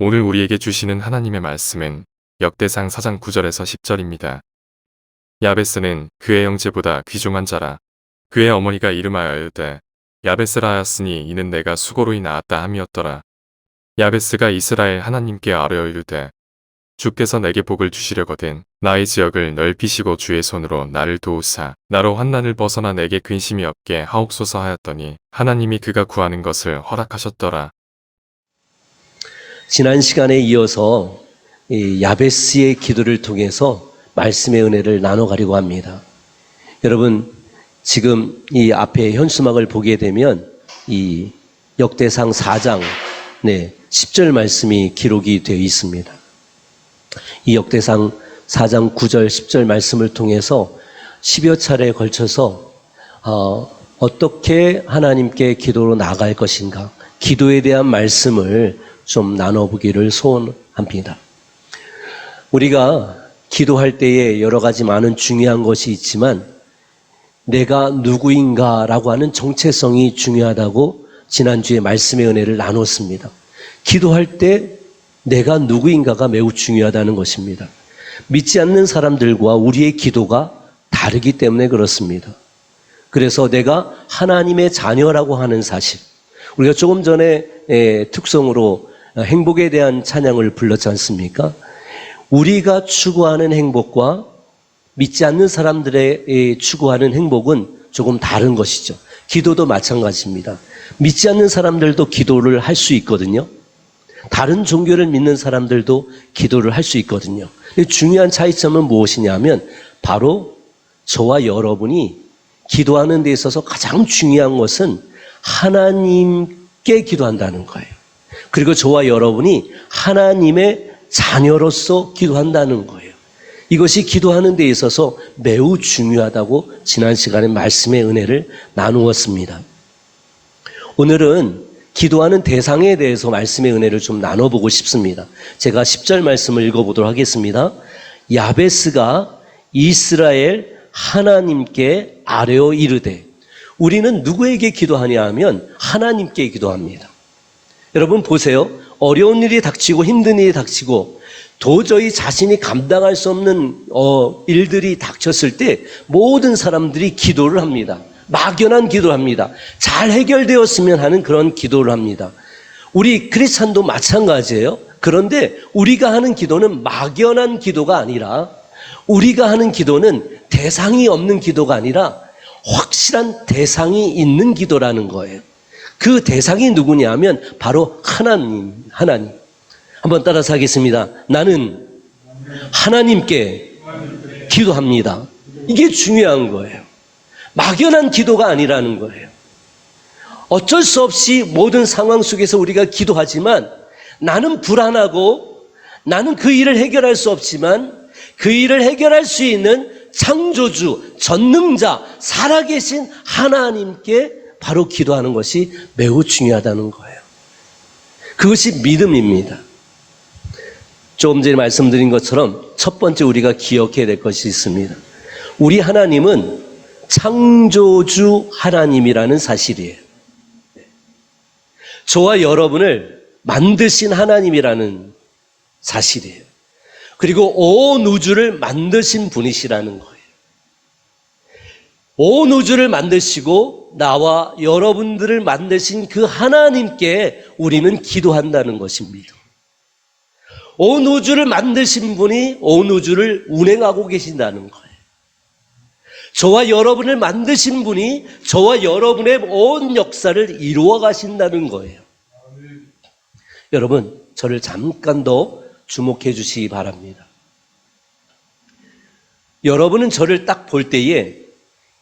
오늘 우리에게 주시는 하나님의 말씀은 역대상 4장 9절에서 10절입니다. 야베스는 그의 형제보다 귀중한 자라. 그의 어머니가 이름하여 이르되 야베스라 하였으니 이는 내가 수고로이 낳았다 함이었더라. 야베스가 이스라엘 하나님께 아뢰어 이르되 주께서 내게 복을 주시려거든 나의 지역을 넓히시고 주의 손으로 나를 도우사 나로 환난을 벗어나 내게 근심이 없게 하옵소서 하였더니 하나님이 그가 구하는 것을 허락하셨더라. 지난 시간에 이어서 이 야베스의 기도를 통해서 말씀의 은혜를 나눠가려고 합니다. 여러분, 지금 이 앞에 현수막을 보게 되면 이 역대상 4장 10절 말씀이 기록이 되어 있습니다. 이 역대상 4장 9절 10절 말씀을 통해서 10여 차례에 걸쳐서 어떻게 하나님께 기도로 나아갈 것인가, 기도에 대한 말씀을 좀 나눠보기를 소원합니다. 우리가 기도할 때에 여러 가지 많은 중요한 것이 있지만 내가 누구인가라고 하는 정체성이 중요하다고 지난주에 말씀의 은혜를 나눴습니다. 기도할 때 내가 누구인가가 매우 중요하다는 것입니다. 믿지 않는 사람들과 우리의 기도가 다르기 때문에 그렇습니다. 그래서 내가 하나님의 자녀라고 하는 사실, 우리가 조금 전에 특성으로 행복에 대한 찬양을 불렀지 않습니까? 우리가 추구하는 행복과 믿지 않는 사람들의 추구하는 행복은 조금 다른 것이죠. 기도도 마찬가지입니다. 믿지 않는 사람들도 기도를 할 수 있거든요. 다른 종교를 믿는 사람들도 기도를 할 수 있거든요. 중요한 차이점은 무엇이냐면 바로 저와 여러분이 기도하는 데 있어서 가장 중요한 것은 하나님께 기도한다는 거예요. 그리고 저와 여러분이 하나님의 자녀로서 기도한다는 거예요. 이것이 기도하는 데 있어서 매우 중요하다고 지난 시간에 말씀의 은혜를 나누었습니다. 오늘은 기도하는 대상에 대해서 말씀의 은혜를 좀 나눠보고 싶습니다. 제가 10절 말씀을 읽어보도록 하겠습니다. 야베스가 이스라엘 하나님께 아뢰어 이르되, 우리는 누구에게 기도하냐 하면 하나님께 기도합니다. 여러분 보세요. 어려운 일이 닥치고 힘든 일이 닥치고 도저히 자신이 감당할 수 없는 일들이 닥쳤을 때 모든 사람들이 기도를 합니다. 막연한 기도를 합니다. 잘 해결되었으면 하는 그런 기도를 합니다. 우리 크리스찬도 마찬가지예요. 그런데 우리가 하는 기도는 막연한 기도가 아니라, 우리가 하는 기도는 대상이 없는 기도가 아니라 확실한 대상이 있는 기도라는 거예요. 그 대상이 누구냐 하면 바로 하나님. 한번 따라서 하겠습니다. 나는 하나님께 기도합니다. 이게 중요한 거예요. 막연한 기도가 아니라는 거예요. 어쩔 수 없이 모든 상황 속에서 우리가 기도하지만 나는 불안하고 나는 그 일을 해결할 수 없지만 그 일을 해결할 수 있는 창조주, 전능자, 살아계신 하나님께 바로 기도하는 것이 매우 중요하다는 거예요. 그것이 믿음입니다. 조금 전에 말씀드린 것처럼 첫 번째 우리가 기억해야 될 것이 있습니다. 우리 하나님은 창조주 하나님이라는 사실이에요. 저와 여러분을 만드신 하나님이라는 사실이에요. 그리고 온 우주를 만드신 분이시라는 거예요. 온 우주를 만드시고 나와 여러분들을 만드신 그 하나님께 우리는 기도한다는 것입니다. 온 우주를 만드신 분이 온 우주를 운행하고 계신다는 거예요. 저와 여러분을 만드신 분이 저와 여러분의 온 역사를 이루어 가신다는 거예요. 여러분, 저를 잠깐 더 주목해 주시기 바랍니다. 여러분은 저를 딱 볼 때에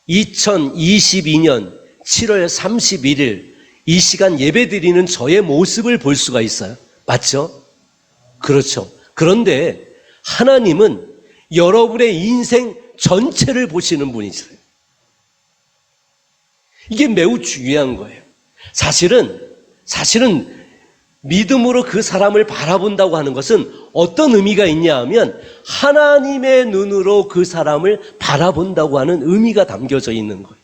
2022년 7월 31일 이 시간 예배 드리는 저의 모습을 볼 수가 있어요. 맞죠? 그렇죠. 그런데 하나님은 여러분의 인생 전체를 보시는 분이세요. 이게 매우 중요한 거예요. 사실은 믿음으로 그 사람을 바라본다고 하는 것은 어떤 의미가 있냐 하면 하나님의 눈으로 그 사람을 바라본다고 하는 의미가 담겨져 있는 거예요.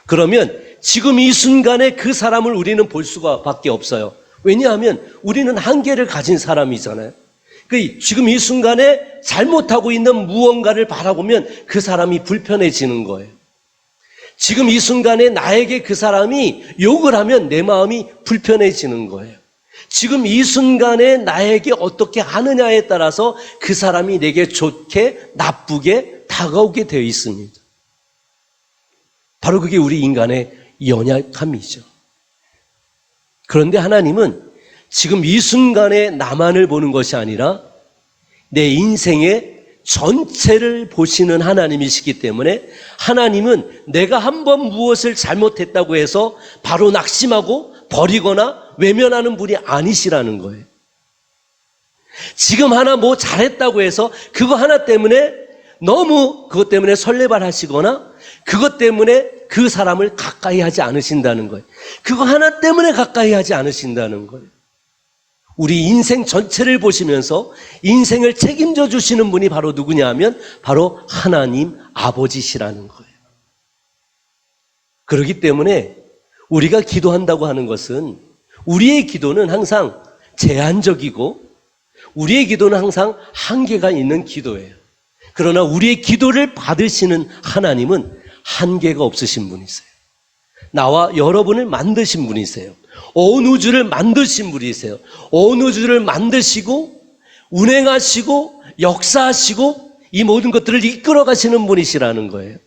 그러면 지금 이 순간에 그 사람을 우리는 볼 수가 밖에 없어요. 왜냐하면 우리는 한계를 가진 사람이잖아요. 지금 이 순간에 잘못하고 있는 무언가를 바라보면 그 사람이 불편해지는 거예요. 지금 이 순간에 나에게 그 사람이 욕을 하면 내 마음이 불편해지는 거예요. 지금 이 순간에 나에게 어떻게 하느냐에 따라서 그 사람이 내게 좋게 나쁘게 다가오게 되어 있습니다. 바로 그게 우리 인간의 연약함이죠. 그런데 하나님은 지금 이 순간에 나만을 보는 것이 아니라 내 인생의 전체를 보시는 하나님이시기 때문에 하나님은 내가 한번 무엇을 잘못했다고 해서 바로 낙심하고 버리거나 외면하는 분이 아니시라는 거예요. 지금 하나 뭐 잘했다고 해서 그거 하나 때문에 너무 그것 때문에 설레발하시거나 그것 때문에 그 사람을 가까이 하지 않으신다는 거예요. 그거 하나 때문에 가까이 하지 않으신다는 거예요. 우리 인생 전체를 보시면서 인생을 책임져 주시는 분이 바로 누구냐 하면 바로 하나님 아버지시라는 거예요. 그렇기 때문에 우리가 기도한다고 하는 것은 우리의 기도는 항상 제한적이고 우리의 기도는 항상 한계가 있는 기도예요. 그러나 우리의 기도를 받으시는 하나님은 한계가 없으신 분이세요. 나와 여러분을 만드신 분이세요. 온 우주를 만드신 분이세요. 온 우주를 만드시고 운행하시고 역사하시고 이 모든 것들을 이끌어 가시는 분이시라는 거예요.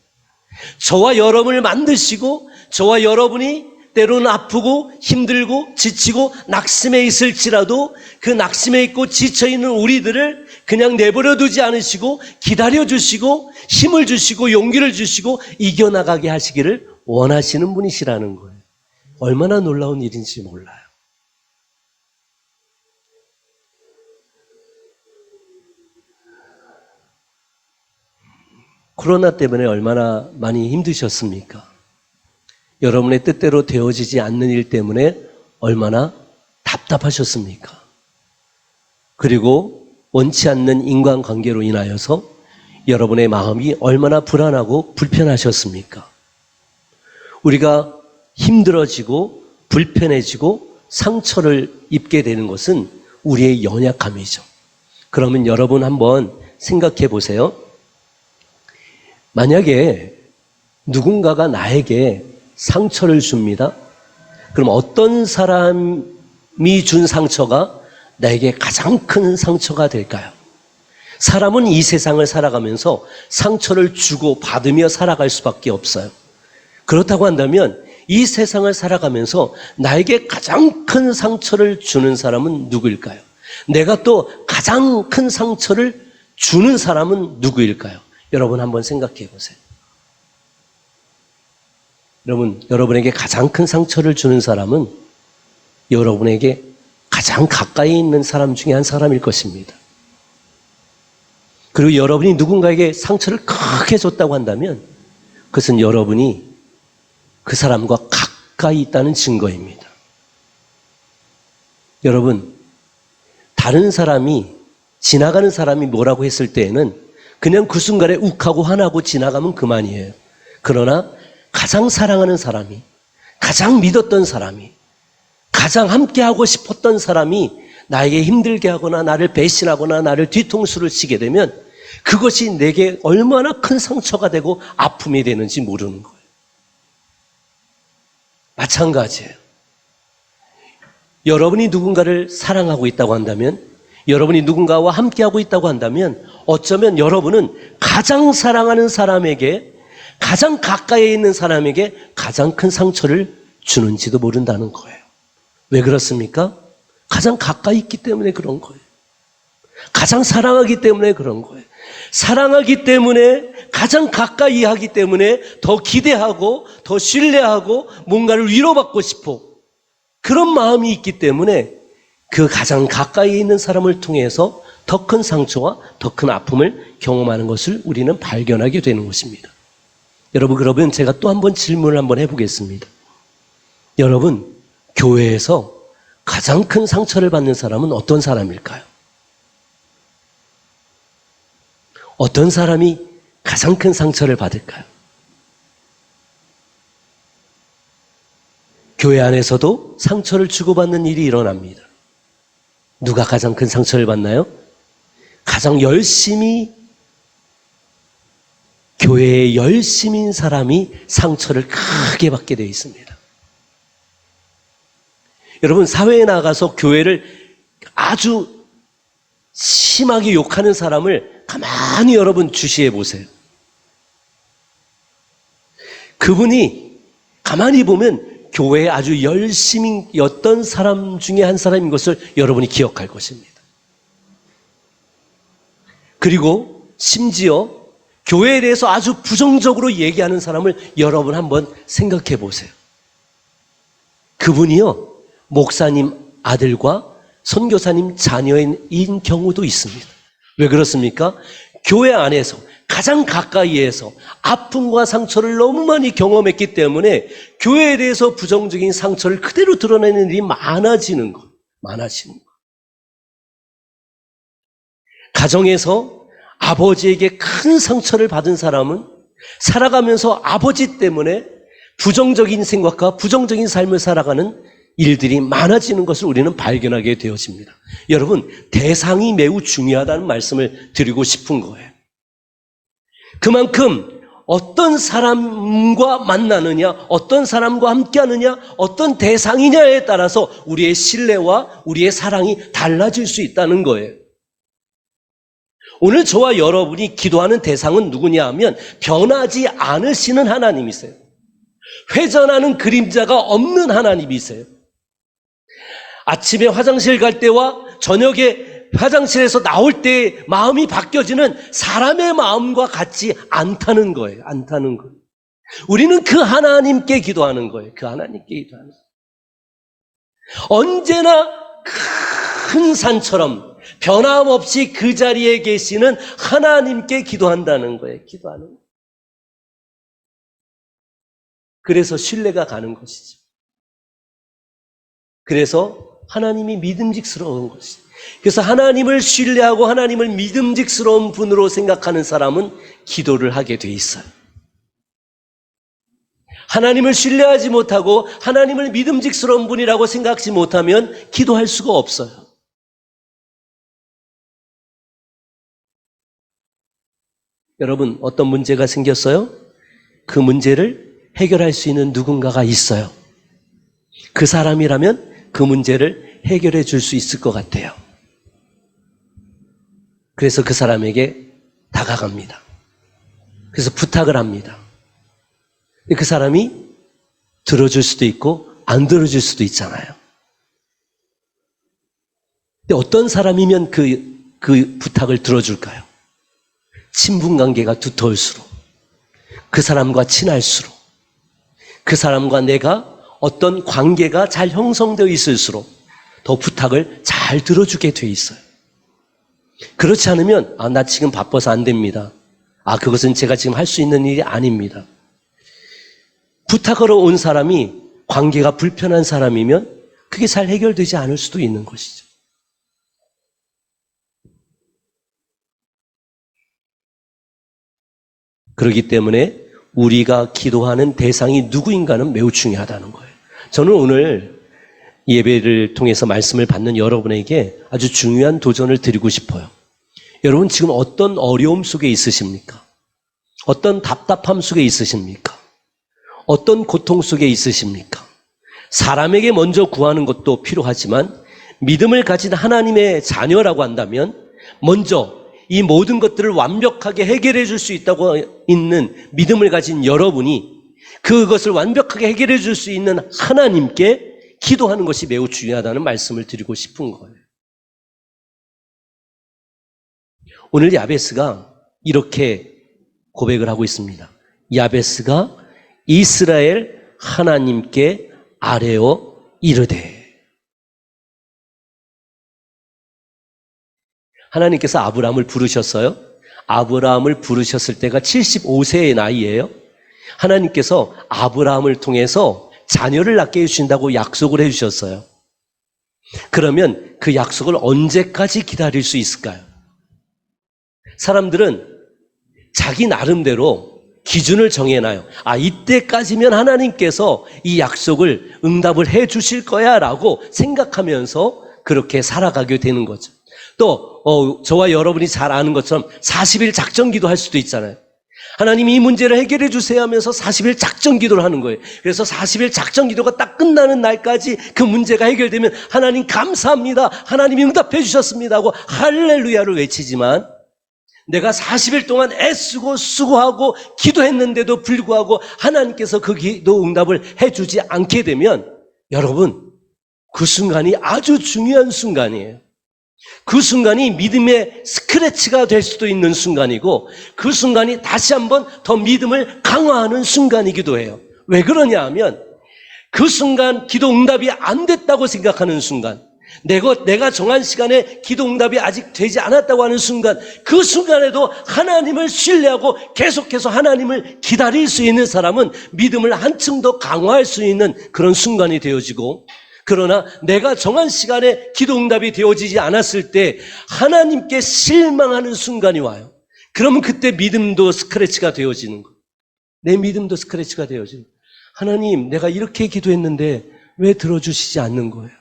저와 여러분을 만드시고 저와 여러분이 때로는 아프고 힘들고 지치고 낙심해 있을지라도 그 낙심해 있고 지쳐있는 우리들을 그냥 내버려 두지 않으시고 기다려 주시고 힘을 주시고 용기를 주시고 이겨나가게 하시기를 원하시는 분이시라는 거예요. 얼마나 놀라운 일인지 몰라요. 코로나 때문에 얼마나 많이 힘드셨습니까? 여러분의 뜻대로 되어지지 않는 일 때문에 얼마나 답답하셨습니까? 그리고 원치 않는 인간관계로 인하여서 여러분의 마음이 얼마나 불안하고 불편하셨습니까? 우리가 힘들어지고 불편해지고 상처를 입게 되는 것은 우리의 연약함이죠. 그러면 여러분 한번 생각해 보세요. 만약에 누군가가 나에게 상처를 줍니다. 그럼 어떤 사람이 준 상처가 나에게 가장 큰 상처가 될까요? 사람은 이 세상을 살아가면서 상처를 주고 받으며 살아갈 수밖에 없어요. 그렇다고 한다면 이 세상을 살아가면서 나에게 가장 큰 상처를 주는 사람은 누구일까요? 내가 또 가장 큰 상처를 주는 사람은 누구일까요? 여러분 한번 생각해 보세요. 여러분에게 가장 큰 상처를 주는 사람은 여러분에게 가장 가까이 있는 사람 중에 한 사람일 것입니다. 그리고 여러분이 누군가에게 상처를 크게 줬다고 한다면 그것은 여러분이 그 사람과 가까이 있다는 증거입니다. 여러분, 다른 사람이 지나가는 사람이 뭐라고 했을 때에는 그냥 그 순간에 욱하고 화나고 지나가면 그만이에요. 그러나 가장 사랑하는 사람이, 가장 믿었던 사람이, 가장 함께하고 싶었던 사람이 나에게 힘들게 하거나 나를 배신하거나 나를 뒤통수를 치게 되면 그것이 내게 얼마나 큰 상처가 되고 아픔이 되는지 모르는 거예요. 마찬가지예요. 여러분이 누군가를 사랑하고 있다고 한다면, 여러분이 누군가와 함께하고 있다고 한다면 어쩌면 여러분은 가장 사랑하는 사람에게, 가장 가까이 있는 사람에게 가장 큰 상처를 주는지도 모른다는 거예요. 왜 그렇습니까? 가장 가까이 있기 때문에 그런 거예요. 가장 사랑하기 때문에 그런 거예요. 사랑하기 때문에, 가장 가까이 하기 때문에 더 기대하고 더 신뢰하고 뭔가를 위로받고 싶어. 그런 마음이 있기 때문에 그 가장 가까이 있는 사람을 통해서 더 큰 상처와 더 큰 아픔을 경험하는 것을 우리는 발견하게 되는 것입니다. 여러분, 그러면 제가 또 한번 질문을 한번 해보겠습니다. 여러분, 교회에서 가장 큰 상처를 받는 사람은 어떤 사람일까요? 어떤 사람이 가장 큰 상처를 받을까요? 교회 안에서도 상처를 주고받는 일이 일어납니다. 누가 가장 큰 상처를 받나요? 가장 열심히 교회에 열심인 사람이 상처를 크게 받게 되어 있습니다. 여러분, 사회에 나가서 교회를 아주 심하게 욕하는 사람을 가만히 여러분 주시해 보세요. 그분이 가만히 보면 교회에 아주 열심히였던 사람 중에 한 사람인 것을 여러분이 기억할 것입니다. 그리고 심지어 교회에 대해서 아주 부정적으로 얘기하는 사람을 여러분 한번 생각해 보세요. 그분이요, 목사님 아들과 선교사님 자녀인 경우도 있습니다. 왜 그렇습니까? 교회 안에서 가장 가까이에서 아픔과 상처를 너무 많이 경험했기 때문에 교회에 대해서 부정적인 상처를 그대로 드러내는 일이 많아지는 것. 가정에서 아버지에게 큰 상처를 받은 사람은 살아가면서 아버지 때문에 부정적인 생각과 부정적인 삶을 살아가는 일들이 많아지는 것을 우리는 발견하게 되어집니다. 여러분, 대상이 매우 중요하다는 말씀을 드리고 싶은 거예요. 그만큼 어떤 사람과 만나느냐, 어떤 사람과 함께하느냐, 어떤 대상이냐에 따라서 우리의 신뢰와 우리의 사랑이 달라질 수 있다는 거예요. 오늘 저와 여러분이 기도하는 대상은 누구냐 하면 변하지 않으시는 하나님이세요. 회전하는 그림자가 없는 하나님이세요. 아침에 화장실 갈 때와 저녁에 화장실에서 나올 때 마음이 바뀌어지는 사람의 마음과 같지 않다는 거예요. 우리는 그 하나님께 기도하는 거예요. 그 하나님께 기도하는 거예요. 언제나 큰 산처럼 변함없이 그 자리에 계시는 하나님께 기도한다는 거예요. 그래서 신뢰가 가는 것이죠. 그래서 하나님이 믿음직스러운 것이죠. 그래서 하나님을 신뢰하고 하나님을 믿음직스러운 분으로 생각하는 사람은 기도를 하게 돼 있어요. 하나님을 신뢰하지 못하고 하나님을 믿음직스러운 분이라고 생각하지 못하면 기도할 수가 없어요. 여러분, 어떤 문제가 생겼어요? 그 문제를 해결할 수 있는 누군가가 있어요. 그 사람이라면 그 문제를 해결해 줄 수 있을 것 같아요. 그래서 그 사람에게 다가갑니다. 그래서 부탁을 합니다. 그 사람이 들어줄 수도 있고 안 들어줄 수도 있잖아요. 근데 어떤 사람이면 그 부탁을 들어줄까요? 친분 관계가 두터울수록, 그 사람과 친할수록, 그 사람과 내가 어떤 관계가 잘 형성되어 있을수록 더 부탁을 잘 들어주게 돼 있어요. 그렇지 않으면 나 지금 바빠서 안 됩니다. 그것은 제가 지금 할 수 있는 일이 아닙니다. 부탁하러 온 사람이 관계가 불편한 사람이면 그게 잘 해결되지 않을 수도 있는 것이죠. 그렇기 때문에 우리가 기도하는 대상이 누구인가는 매우 중요하다는 거예요. 저는 오늘 예배를 통해서 말씀을 받는 여러분에게 아주 중요한 도전을 드리고 싶어요. 여러분, 지금 어떤 어려움 속에 있으십니까? 어떤 답답함 속에 있으십니까? 어떤 고통 속에 있으십니까? 사람에게 먼저 구하는 것도 필요하지만 믿음을 가진 하나님의 자녀라고 한다면 먼저 이 모든 것들을 완벽하게 해결해 줄 수 있다고 있는 믿음을 가진 여러분이 그것을 완벽하게 해결해 줄 수 있는 하나님께 기도하는 것이 매우 중요하다는 말씀을 드리고 싶은 거예요. 오늘 야베스가 이렇게 고백을 하고 있습니다. 야베스가 이스라엘 하나님께 아뢰어 이르되. 하나님께서 아브라함을 부르셨어요. 아브라함을 부르셨을 때가 75세의 나이예요. 하나님께서 아브라함을 통해서 자녀를 낳게 해주신다고 약속을 해주셨어요. 그러면 그 약속을 언제까지 기다릴 수 있을까요? 사람들은 자기 나름대로 기준을 정해놔요. 이때까지면 하나님께서 이 약속을 응답을 해 주실 거야 라고 생각하면서 그렇게 살아가게 되는 거죠. 또 저와 여러분이 잘 아는 것처럼 40일 작전기도 할 수도 있잖아요. 하나님이 이 문제를 해결해 주세요 하면서 40일 작전기도를 하는 거예요. 그래서 40일 작전기도가 딱 끝나는 날까지 그 문제가 해결되면 하나님 감사합니다, 하나님이 응답해 주셨습니다 하고 할렐루야를 외치지만, 내가 40일 동안 애쓰고 수고하고 기도했는데도 불구하고 하나님께서 그 기도 응답을 해주지 않게 되면, 여러분, 그 순간이 아주 중요한 순간이에요. 그 순간이 믿음의 스크래치가 될 수도 있는 순간이고, 그 순간이 다시 한번 더 믿음을 강화하는 순간이기도 해요. 왜 그러냐 하면, 그 순간 기도 응답이 안 됐다고 생각하는 순간, 내가 정한 시간에 기도 응답이 아직 되지 않았다고 하는 순간, 그 순간에도 하나님을 신뢰하고 계속해서 하나님을 기다릴 수 있는 사람은 믿음을 한층 더 강화할 수 있는 그런 순간이 되어지고, 그러나 내가 정한 시간에 기도 응답이 되어지지 않았을 때 하나님께 실망하는 순간이 와요. 그러면 그때 믿음도 스크래치가 되어지는 거예요. 내 믿음도 스크래치가 되어지는 거예요. 하나님, 내가 이렇게 기도했는데 왜 들어주시지 않는 거예요?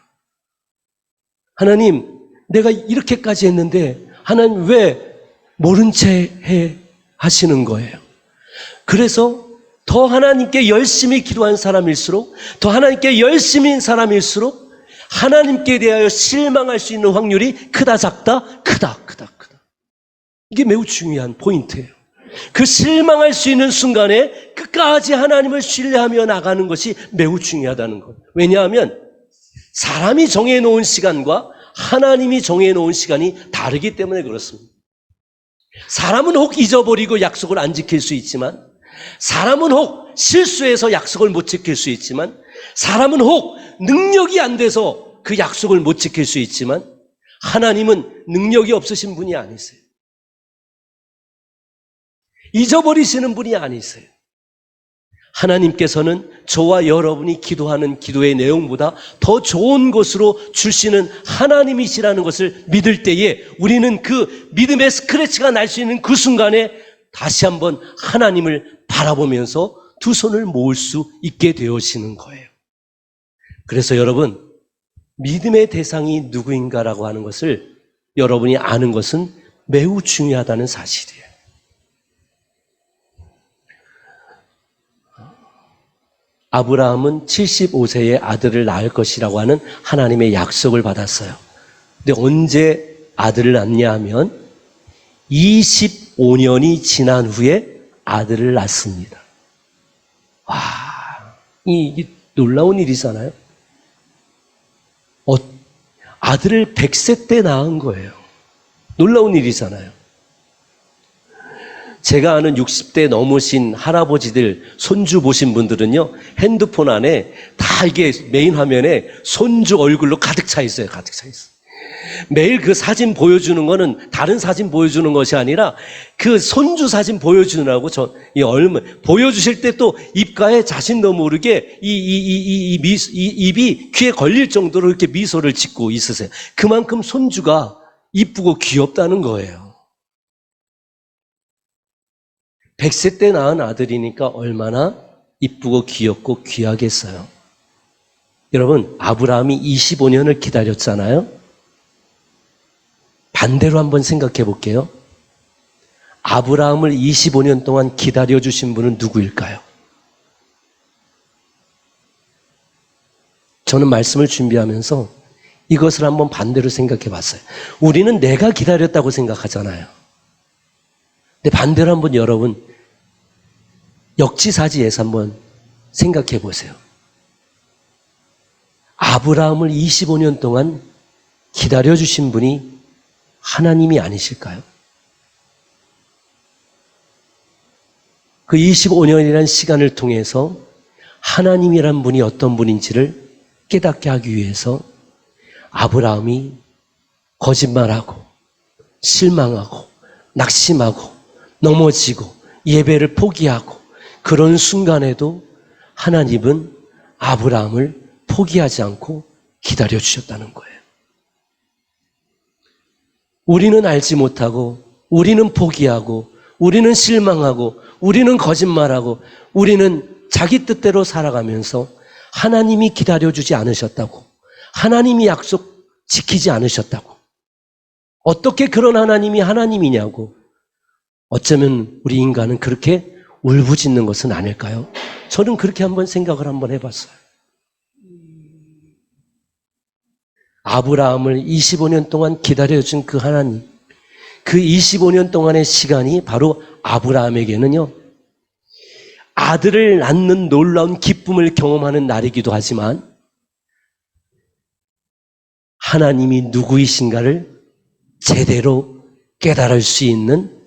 하나님, 내가 이렇게까지 했는데 하나님 왜 모른 채 하시는 거예요? 그래서 더 하나님께 열심히 기도한 사람일수록, 더 하나님께 열심인 사람일수록 하나님께 대하여 실망할 수 있는 확률이 크다 작다? 크다. 이게 매우 중요한 포인트예요. 그 실망할 수 있는 순간에 끝까지 하나님을 신뢰하며 나가는 것이 매우 중요하다는 거예요. 왜냐하면 사람이 정해놓은 시간과 하나님이 정해놓은 시간이 다르기 때문에 그렇습니다. 사람은 혹 잊어버리고 약속을 안 지킬 수 있지만, 사람은 혹 실수해서 약속을 못 지킬 수 있지만, 사람은 혹 능력이 안 돼서 그 약속을 못 지킬 수 있지만, 하나님은 능력이 없으신 분이 아니세요. 잊어버리시는 분이 아니세요. 하나님께서는 저와 여러분이 기도하는 기도의 내용보다 더 좋은 것으로 주시는 하나님이시라는 것을 믿을 때에 우리는 그 믿음의 스크래치가 날 수 있는 그 순간에 다시 한번 하나님을 바라보면서 두 손을 모을 수 있게 되어지는 거예요. 그래서 여러분, 믿음의 대상이 누구인가라고 하는 것을 여러분이 아는 것은 매우 중요하다는 사실이에요. 아브라함은 75세에 아들을 낳을 것이라고 하는 하나님의 약속을 받았어요. 근데 언제 아들을 낳냐 하면 25년이 지난 후에 아들을 낳습니다. 와, 이게 놀라운 일이잖아요. 아들을 100세 때 낳은 거예요. 놀라운 일이잖아요. 제가 아는 60대 넘으신 할아버지들, 손주 보신 분들은요, 핸드폰 안에 다 이게 메인 화면에 손주 얼굴로 가득 차 있어요. 가득 차 있어요. 매일 그 사진 보여주는 거는 다른 사진 보여주는 것이 아니라 그 손주 사진 보여주느라고 보여주실 때 또 입가에 자신도 모르게 입이 귀에 걸릴 정도로 이렇게 미소를 짓고 있으세요. 그만큼 손주가 이쁘고 귀엽다는 거예요. 100세 때 낳은 아들이니까 얼마나 이쁘고 귀엽고 귀하겠어요. 여러분, 아브라함이 25년을 기다렸잖아요. 반대로 한번 생각해 볼게요. 아브라함을 25년 동안 기다려주신 분은 누구일까요? 저는 말씀을 준비하면서 이것을 한번 반대로 생각해 봤어요. 우리는 내가 기다렸다고 생각하잖아요. 근데 반대로 한번 여러분 역지사지에서 한번 생각해 보세요. 아브라함을 25년 동안 기다려주신 분이 하나님이 아니실까요? 그 25년이라는 시간을 통해서 하나님이란 분이 어떤 분인지를 깨닫게 하기 위해서 아브라함이 거짓말하고 실망하고 낙심하고 넘어지고 예배를 포기하고 그런 순간에도 하나님은 아브라함을 포기하지 않고 기다려주셨다는 거예요. 우리는 알지 못하고 우리는 포기하고 우리는 실망하고 우리는 거짓말하고 우리는 자기 뜻대로 살아가면서 하나님이 기다려주지 않으셨다고, 하나님이 약속 지키지 않으셨다고, 어떻게 그런 하나님이 하나님이냐고, 어쩌면 우리 인간은 그렇게 울부짖는 것은 아닐까요? 저는 그렇게 한번 생각을 한번 해봤어요. 아브라함을 25년 동안 기다려준 그 하나님, 그 25년 동안의 시간이 바로 아브라함에게는요, 아들을 낳는 놀라운 기쁨을 경험하는 날이기도 하지만 하나님이 누구이신가를 제대로 깨달을 수 있는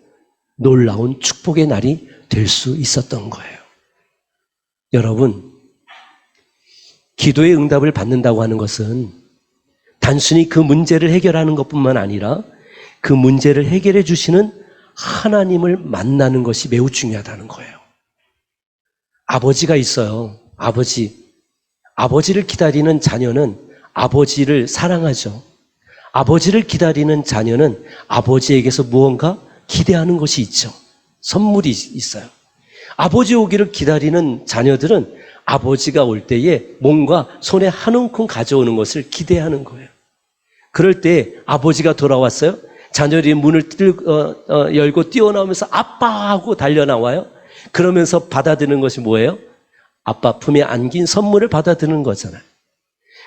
놀라운 축복의 날이 될 수 있었던 거예요. 여러분, 기도의 응답을 받는다고 하는 것은 단순히 그 문제를 해결하는 것뿐만 아니라 그 문제를 해결해 주시는 하나님을 만나는 것이 매우 중요하다는 거예요. 아버지가 있어요. 아버지를 기다리는 자녀는 아버지를 사랑하죠. 아버지를 기다리는 자녀는 아버지에게서 무언가 기대하는 것이 있죠. 선물이 있어요. 아버지 오기를 기다리는 자녀들은 아버지가 올 때에 뭔가 손에 한 움큼 가져오는 것을 기대하는 거예요. 그럴 때 아버지가 돌아왔어요. 자녀들이 문을 열고 뛰어나오면서 아빠 하고 달려나와요. 그러면서 받아드는 것이 뭐예요? 아빠 품에 안긴 선물을 받아드는 거잖아요.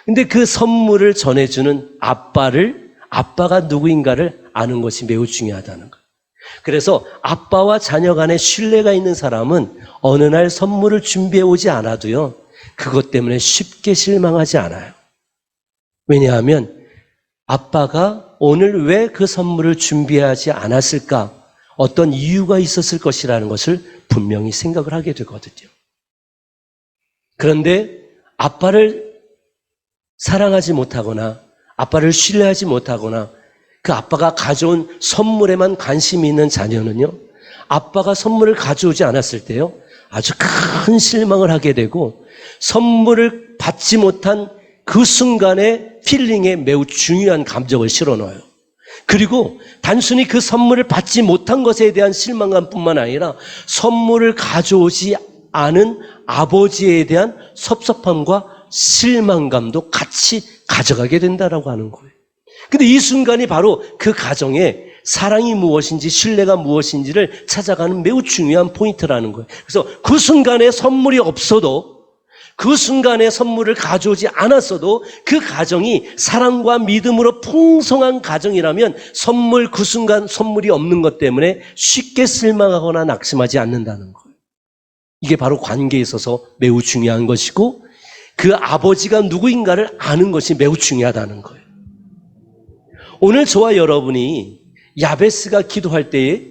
근데 그 선물을 전해주는 아빠가 누구인가를 아는 것이 매우 중요하다는 거예요. 그래서 아빠와 자녀 간에 신뢰가 있는 사람은 어느 날 선물을 준비해 오지 않아도요, 그것 때문에 쉽게 실망하지 않아요. 왜냐하면 아빠가 오늘 왜 그 선물을 준비하지 않았을까? 어떤 이유가 있었을 것이라는 것을 분명히 생각을 하게 되거든요. 그런데 아빠를 사랑하지 못하거나 아빠를 신뢰하지 못하거나 그 아빠가 가져온 선물에만 관심이 있는 자녀는요, 아빠가 선물을 가져오지 않았을 때요, 아주 큰 실망을 하게 되고 선물을 받지 못한 그 순간의 필링에 매우 중요한 감정을 실어넣어요. 그리고 단순히 그 선물을 받지 못한 것에 대한 실망감뿐만 아니라 선물을 가져오지 않은 아버지에 대한 섭섭함과 실망감도 같이 가져가게 된다라고 하는 거예요. 근데 이 순간이 바로 그 가정에 사랑이 무엇인지 신뢰가 무엇인지를 찾아가는 매우 중요한 포인트라는 거예요. 그래서 그 순간에 선물이 없어도, 그 순간에 선물을 가져오지 않았어도 그 가정이 사랑과 믿음으로 풍성한 가정이라면 그 순간 선물이 없는 것 때문에 쉽게 실망하거나 낙심하지 않는다는 거예요. 이게 바로 관계에 있어서 매우 중요한 것이고, 그 아버지가 누구인가를 아는 것이 매우 중요하다는 거예요. 오늘 저와 여러분이 야베스가 기도할 때에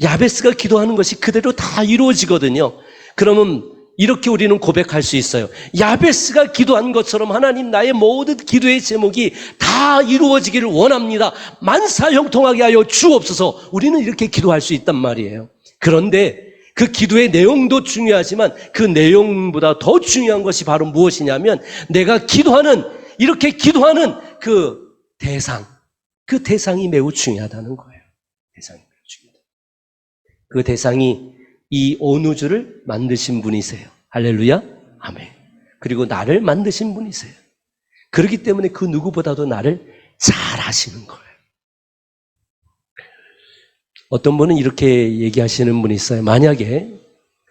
야베스가 기도하는 것이 그대로 다 이루어지거든요. 그러면 이렇게 우리는 고백할 수 있어요. 야베스가 기도한 것처럼 하나님, 나의 모든 기도의 제목이 다 이루어지기를 원합니다. 만사 형통하게 하여 주옵소서. 우리는 이렇게 기도할 수 있단 말이에요. 그런데 그 기도의 내용도 중요하지만 그 내용보다 더 중요한 것이 바로 무엇이냐면, 내가 이렇게 기도하는 그 대상이 매우 중요하다는 거예요. 대상이 매우 중요하다. 그 대상이 이 온 우주를 만드신 분이세요. 할렐루야, 아멘. 그리고 나를 만드신 분이세요. 그렇기 때문에 그 누구보다도 나를 잘 아시는 거예요. 어떤 분은 이렇게 얘기하시는 분이 있어요. 만약에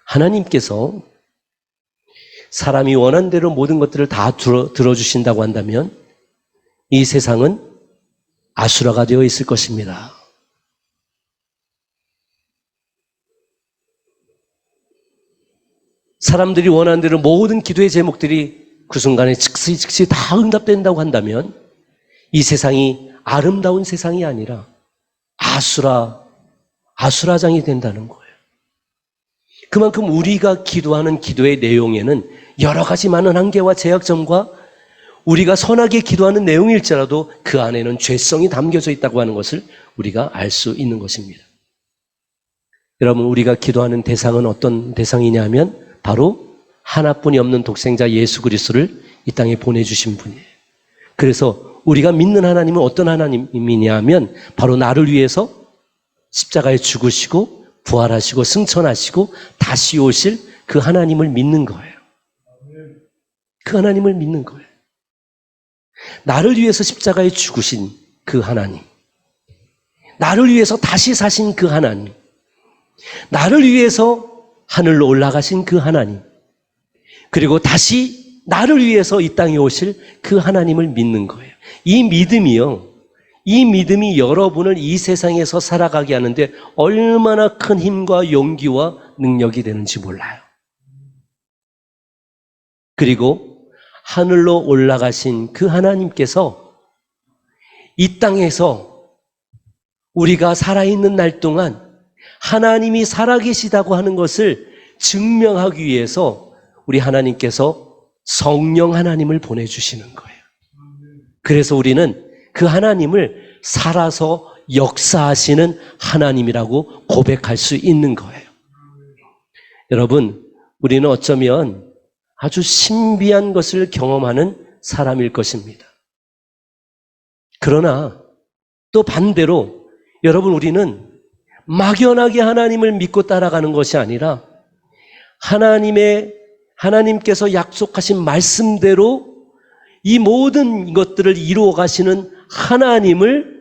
하나님께서 사람이 원하는 대로 모든 것들을 다 들어주신다고 한다면 이 세상은 아수라가 되어 있을 것입니다. 사람들이 원하는 대로 모든 기도의 제목들이 그 순간에 즉시 다 응답된다고 한다면 이 세상이 아름다운 세상이 아니라 아수라장이 된다는 거예요. 그만큼 우리가 기도하는 기도의 내용에는 여러 가지 많은 한계와 제약점과 우리가 선하게 기도하는 내용일지라도 그 안에는 죄성이 담겨져 있다고 하는 것을 우리가 알 수 있는 것입니다. 여러분, 우리가 기도하는 대상은 어떤 대상이냐면 바로 하나뿐이 없는 독생자 예수 그리스도를 이 땅에 보내주신 분이에요. 그래서 우리가 믿는 하나님은 어떤 하나님이냐면 바로 나를 위해서 십자가에 죽으시고 부활하시고 승천하시고 다시 오실 그 하나님을 믿는 거예요. 그 하나님을 믿는 거예요. 나를 위해서 십자가에 죽으신 그 하나님, 나를 위해서 다시 사신 그 하나님, 나를 위해서 하늘로 올라가신 그 하나님, 그리고 다시 나를 위해서 이 땅에 오실 그 하나님을 믿는 거예요. 이 믿음이요, 이 믿음이 여러분을 이 세상에서 살아가게 하는데 얼마나 큰 힘과 용기와 능력이 되는지 몰라요. 그리고 하늘로 올라가신 그 하나님께서 이 땅에서 우리가 살아있는 날 동안 하나님이 살아계시다고 하는 것을 증명하기 위해서 우리 하나님께서 성령 하나님을 보내주시는 거예요. 그래서 우리는 그 하나님을 살아서 역사하시는 하나님이라고 고백할 수 있는 거예요. 여러분, 우리는 어쩌면 아주 신비한 것을 경험하는 사람일 것입니다. 그러나 또 반대로 여러분, 우리는 막연하게 하나님을 믿고 따라가는 것이 아니라 하나님께서 약속하신 말씀대로 이 모든 것들을 이루어 가시는 하나님을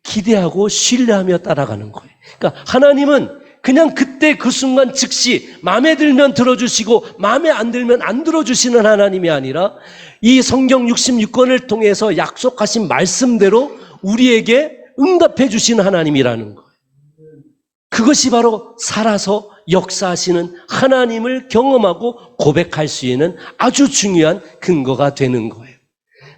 기대하고 신뢰하며 따라가는 거예요. 그러니까 하나님은 그냥 그때 그 순간 즉시 마음에 들면 들어주시고 마음에 안 들면 안 들어주시는 하나님이 아니라 이 성경 66권을 통해서 약속하신 말씀대로 우리에게 응답해 주시는 하나님이라는 거예요. 그것이 바로 살아서 역사하시는 하나님을 경험하고 고백할 수 있는 아주 중요한 근거가 되는 거예요.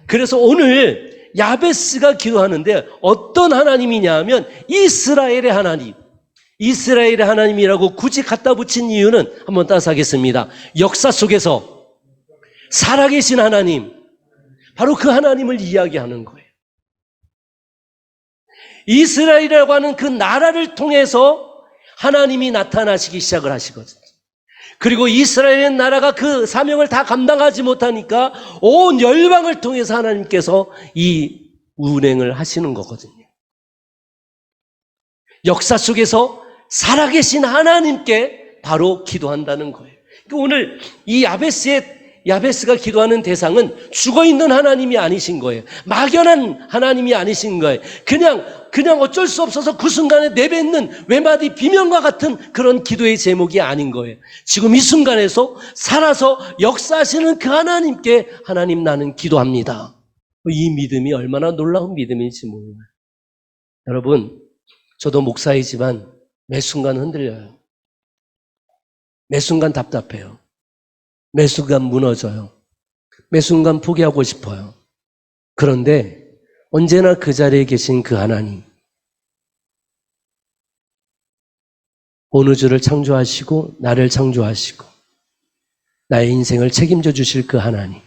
그래서 오늘 야베스가 기도하는데 어떤 하나님이냐 하면 이스라엘의 하나님, 이스라엘의 하나님이라고 굳이 갖다 붙인 이유는 한번 따라서 하겠습니다. 역사 속에서 살아계신 하나님, 바로 그 하나님을 이야기하는 거예요. 이스라엘이라고 하는 그 나라를 통해서 하나님이 나타나시기 시작을 하시거든요. 그리고 이스라엘의 나라가 그 사명을 다 감당하지 못하니까 온 열방을 통해서 하나님께서 이 운행을 하시는 거거든요. 역사 속에서 살아계신 하나님께 바로 기도한다는 거예요. 오늘 이 야베스가 기도하는 대상은 죽어있는 하나님이 아니신 거예요. 막연한 하나님이 아니신 거예요. 그냥 어쩔 수 없어서 그 순간에 내뱉는 외마디 비명과 같은 그런 기도의 제목이 아닌 거예요. 지금 이 순간에서 살아서 역사하시는 그 하나님께 하나님 나는 기도합니다. 이 믿음이 얼마나 놀라운 믿음인지 몰라요. 여러분, 저도 목사이지만 매 순간 흔들려요. 매 순간 답답해요. 매 순간 무너져요. 매 순간 포기하고 싶어요. 그런데 언제나 그 자리에 계신 그 하나님, 온 우주를 창조하시고 나를 창조하시고 나의 인생을 책임져 주실 그 하나님,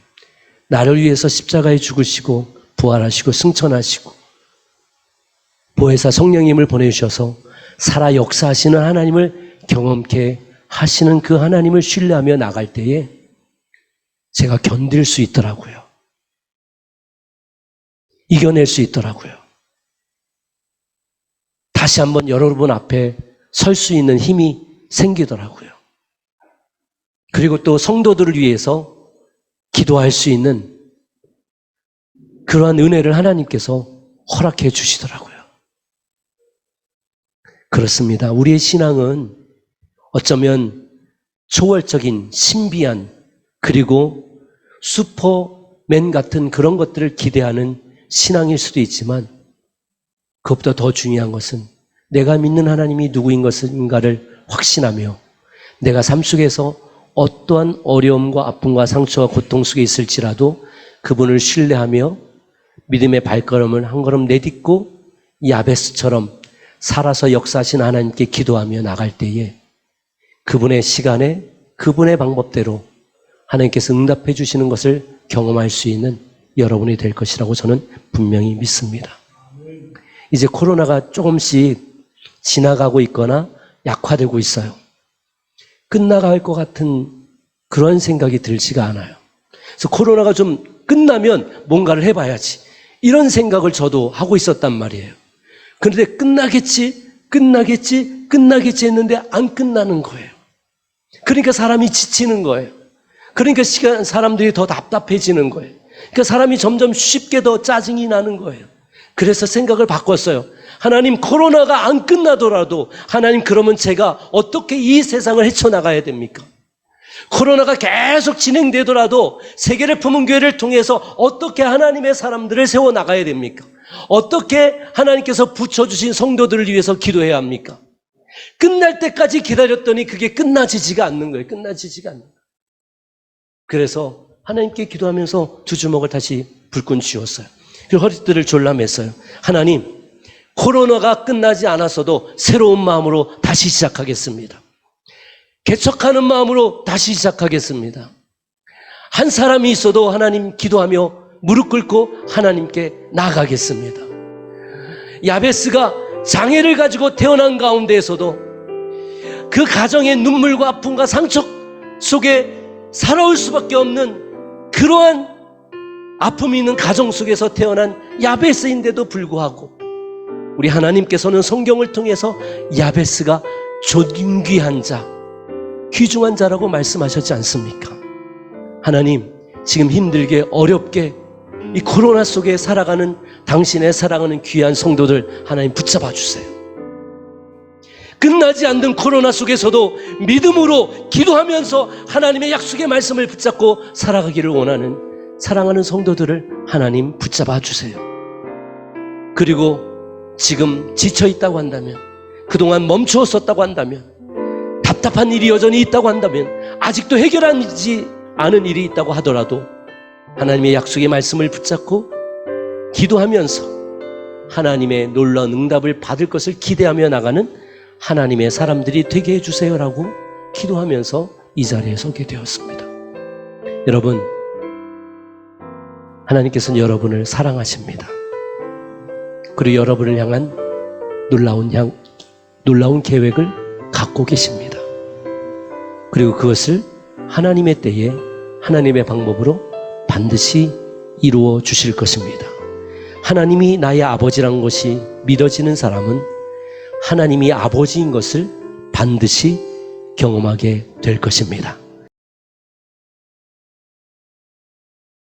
나를 위해서 십자가에 죽으시고 부활하시고 승천하시고 보혜사 성령님을 보내주셔서 살아 역사하시는 하나님을 경험케 하시는 그 하나님을 신뢰하며 나갈 때에 제가 견딜 수 있더라고요. 이겨낼 수 있더라고요. 다시 한번 여러분 앞에 설 수 있는 힘이 생기더라고요. 그리고 또 성도들을 위해서 기도할 수 있는 그러한 은혜를 하나님께서 허락해 주시더라고요. 그렇습니다. 우리의 신앙은 어쩌면 초월적인 신비한 그리고 슈퍼맨 같은 그런 것들을 기대하는 신앙일 수도 있지만 그것보다 더 중요한 것은 내가 믿는 하나님이 누구인 것인가를 확신하며 내가 삶 속에서 어떠한 어려움과 아픔과 상처와 고통 속에 있을지라도 그분을 신뢰하며 믿음의 발걸음을 한 걸음 내딛고 야베스처럼 살아서 역사하신 하나님께 기도하며 나갈 때에 그분의 시간에 그분의 방법대로 하나님께서 응답해 주시는 것을 경험할 수 있는 여러분이 될 것이라고 저는 분명히 믿습니다. 이제 코로나가 조금씩 지나가고 있거나 약화되고 있어요. 끝나갈 것 같은 그런 생각이 들지가 않아요. 그래서 코로나가 좀 끝나면 뭔가를 해봐야지. 이런 생각을 저도 하고 있었단 말이에요. 그런데 끝나겠지 끝나겠지 했는데 안 끝나는 거예요. 그러니까 사람이 지치는 거예요. 그러니까 사람들이 더 답답해지는 거예요. 그러니까 사람이 점점 쉽게 더 짜증이 나는 거예요. 그래서 생각을 바꿨어요. 하나님, 코로나가 안 끝나더라도 하나님, 그러면 제가 어떻게 이 세상을 헤쳐나가야 됩니까? 코로나가 계속 진행되더라도 세계를 품은 교회를 통해서 어떻게 하나님의 사람들을 세워나가야 됩니까? 어떻게 하나님께서 붙여주신 성도들을 위해서 기도해야 합니까? 끝날 때까지 기다렸더니 그게 끝나지지가 않는 거예요. 끝나지지가 않는 거예요. 그래서 하나님께 기도하면서 두 주먹을 다시 불끈 쥐었어요. 그리고 허리띠를 졸라맸어요. 하나님, 코로나가 끝나지 않았어도 새로운 마음으로 다시 시작하겠습니다. 개척하는 마음으로 다시 시작하겠습니다. 한 사람이 있어도 하나님 기도하며 무릎 꿇고 하나님께 나아가겠습니다. 야베스가 장애를 가지고 태어난 가운데에서도 그 가정의 눈물과 아픔과 상처 속에 살아올 수밖에 없는 그러한 아픔이 있는 가정 속에서 태어난 야베스인데도 불구하고 우리 하나님께서는 성경을 통해서 야베스가 존귀한 자, 귀중한 자라고 말씀하셨지 않습니까? 하나님, 지금 힘들게 어렵게 이 코로나 속에 살아가는 당신의 사랑하는 귀한 성도들 하나님 붙잡아 주세요. 끝나지 않는 코로나 속에서도 믿음으로 기도하면서 하나님의 약속의 말씀을 붙잡고 살아가기를 원하는 사랑하는 성도들을 하나님 붙잡아 주세요. 그리고 지금 지쳐 있다고 한다면, 그동안 멈추었었다고 한다면, 답답한 일이 여전히 있다고 한다면, 아직도 해결하지 않은 일이 있다고 하더라도 하나님의 약속의 말씀을 붙잡고 기도하면서 하나님의 놀라운 응답을 받을 것을 기대하며 나가는 하나님의 사람들이 되게 해주세요라고 기도하면서 이 자리에 서게 되었습니다. 여러분, 하나님께서는 여러분을 사랑하십니다. 그리고 여러분을 향한 놀라운 계획을 갖고 계십니다. 그리고 그것을 하나님의 때에 하나님의 방법으로 반드시 이루어 주실 것입니다. 하나님이 나의 아버지란 것이 믿어지는 사람은 하나님이 아버지인 것을 반드시 경험하게 될 것입니다.